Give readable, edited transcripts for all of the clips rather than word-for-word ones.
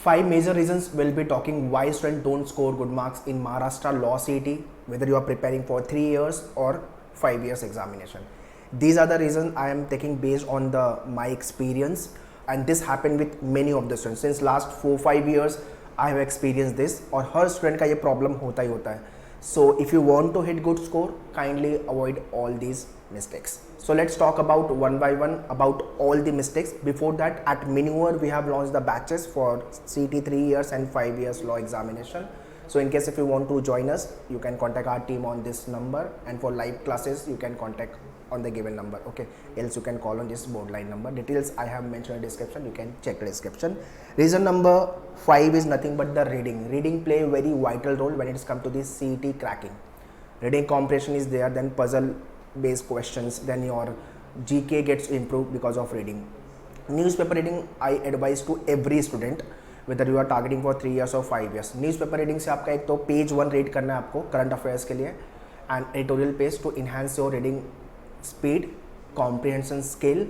Five major reasons we'll be talking why students don't score good marks in Maharashtra Law CET, whether you are preparing for 3 years or 5 years examination. These are the reasons I am taking based on my experience, and this happened with many of the students. Since last 4-5 years, I have experienced this, और हर student का ये problem होता ही होता है. So if you want to hit good score, kindly avoid all these mistakes. So let's talk about one by one about all the mistakes. Before that, at Minnover we have launched the batches for CET 3 years and 5 years law examination. So in case if you want to join us, you can contact our team on this number, and for live classes you can contact on the given number. Okay, else you can call on this board line number. Details I have mentioned in the description, you can check the description. Reason number 5 is nothing but the reading. Reading play a very vital role when it's come to this CET cracking. Reading comprehension is there, then puzzle based questions, then your GK gets improved because of reading. Newspaper reading I advise to every student, whether you are targeting for 3 years or 5 years. Newspaper reading से आपका एक तो page 1 read करना है आपको current affairs के लिए, and editorial page to enhance your reading speed, comprehension skill,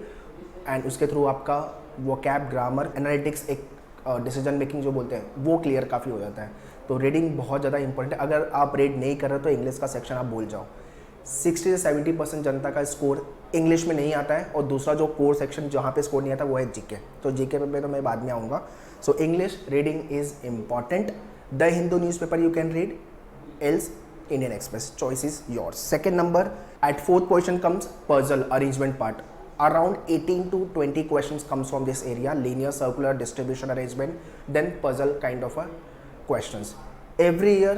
and उसके थ्रू आपका वोकैब, ग्रामर, एनालिटिक्स, एक डिसीजन मेकिंग जो बोलते हैं वो क्लियर काफ़ी हो जाता है. तो रीडिंग बहुत ज़्यादा इंपॉर्टेंट है. अगर आप रीड नहीं कर रहे तो इंग्लिश का सेक्शन आप भूल जाओ. 60 से 70% जनता का स्कोर इंग्लिश में नहीं आता है, और दूसरा जो कोर सेक्शन जहाँ पे स्कोर नहीं आता वो है जीके. तो जीके पे तो मैं बाद में आऊँगा. So English reading is important. The Hindu newspaper you can read, else Indian Express. Choice is yours. Second number, at 4th position comes puzzle arrangement part. Around 18 to 20 questions comes from this area: linear, circular, distribution arrangement, then puzzle kind of a questions. Every year,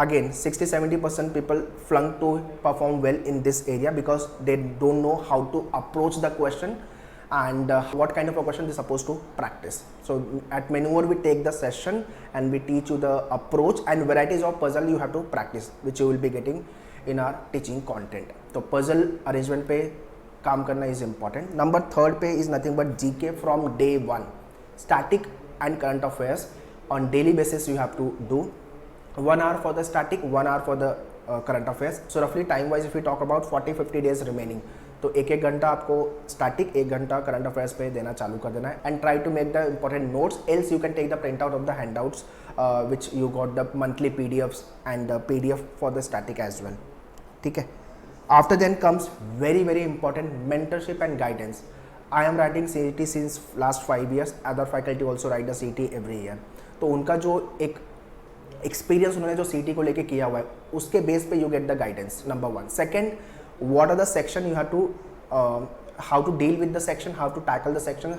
again 60-70% people flunk to perform well in this area because they don't know how to approach the question and what kind of a question they're supposed to practice. So at Minnover we take the session and we teach you the approach and varieties of puzzle you have to practice, which you will be getting in our teaching content. So puzzle arrangement पे काम करना is important. Number 3rd पे is nothing but GK from day 1. Static and current affairs on daily basis you have to do. 1 hour for the static, 1 hour for the current affairs. So roughly time wise if we talk about 40-50 days remaining, तो एक घंटा आपको static, 1 घंटा current affairs पे देना चालू कर देना है, and try to make the important notes, else you can take the print out of the handouts which you got the monthly PDFs and PDF for the static as well. ठीक है. After then comes very very important mentorship and guidance. I am writing CET since last 5 years. Other faculty also write the CET every year. तो उनका जो एक experience उन्होंने जो CET को लेके किया हुआ है, उसके बेस पे you get the guidance. Number 1. Second, what are the section you have to how to deal with the section, how to tackle the section,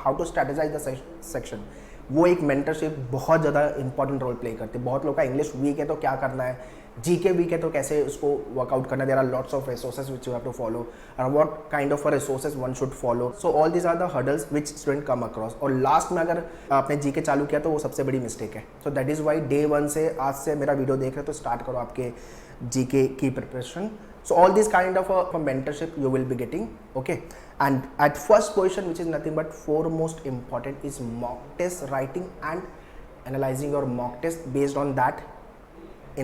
how to strategize the section. वो एक mentorship बहुत ज़्यादा important role play करती है. बहुत लोग का English weak है तो क्या करना है, जीके वीक है तो कैसे उसको वर्कआउट करना. There are lots of resources which you have to follow and what kind of a resources one should follow. So all these are the hurdles which student come across. और last में अगर आपने GK चालू किया तो वो सबसे बड़ी मिस्टेक है. So that is why day 1 से आज से मेरा वीडियो देख रहे हो तो स्टार्ट करो आपके जीके की preparation. So all this kind of a mentorship you will be getting. Okay, and at first position, which is nothing but foremost important, is mock test writing and analyzing your mock test. Based on that,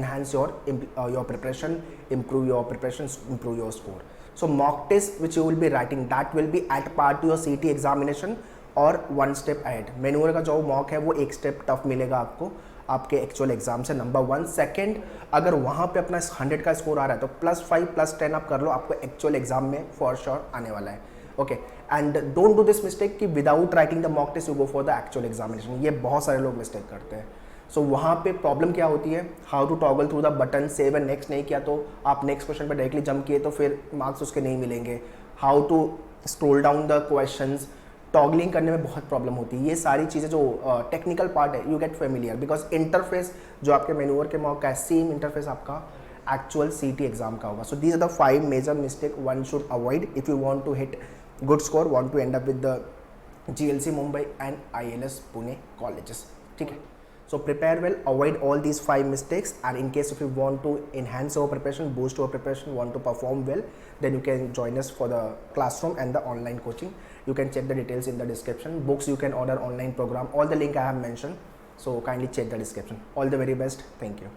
enhance your preparation, improve your preparation, improve your score. So mock test which you will be writing, that will be at part to your CET examination और 1 step ahead. Minnover का जो mock है वो 1 step tough मिलेगा आपको आपके actual exam से. Number 1. Second, अगर वहाँ पे अपना 100 का स्कोर आ रहा है तो +5 +10 आप कर लो, आपको एक्चुअल एग्जाम में फॉर श्योर आने वाला है. Okay, and don't do this mistake कि without writing the mock test you go for the actual examination. ये बहुत सारे लोग मिस्टेक करते हैं. सो वहाँ पे प्रॉब्लम क्या होती है, how to toggle through the button. Save and next नहीं किया तो आप नेक्स्ट क्वेश्चन पर डायरेक्टली जंप किए तो फिर मार्क्स उसके नहीं मिलेंगे. How to scroll down the questions, toggling करने में बहुत प्रॉब्लम होती है. ये सारी चीज़ें जो टेक्निकल पार्ट है you get familiar because interface जो आपके Minnover के मॉक का है सेम इंटरफेस आपका एक्चुअल CET एग्जाम का होगा. So these are the 5 major mistake one should avoid if you want to hit good score, want to end up with the GLC Mumbai and ILS Pune colleges. ठीक है. So prepare well, avoid all these 5 mistakes, and in case if you want to enhance your preparation, boost your preparation, want to perform well, then you can join us for the classroom and the online coaching. You can check the details in the description. Books you can order online program, all the link I have mentioned. So kindly check the description. All the very best. Thank you.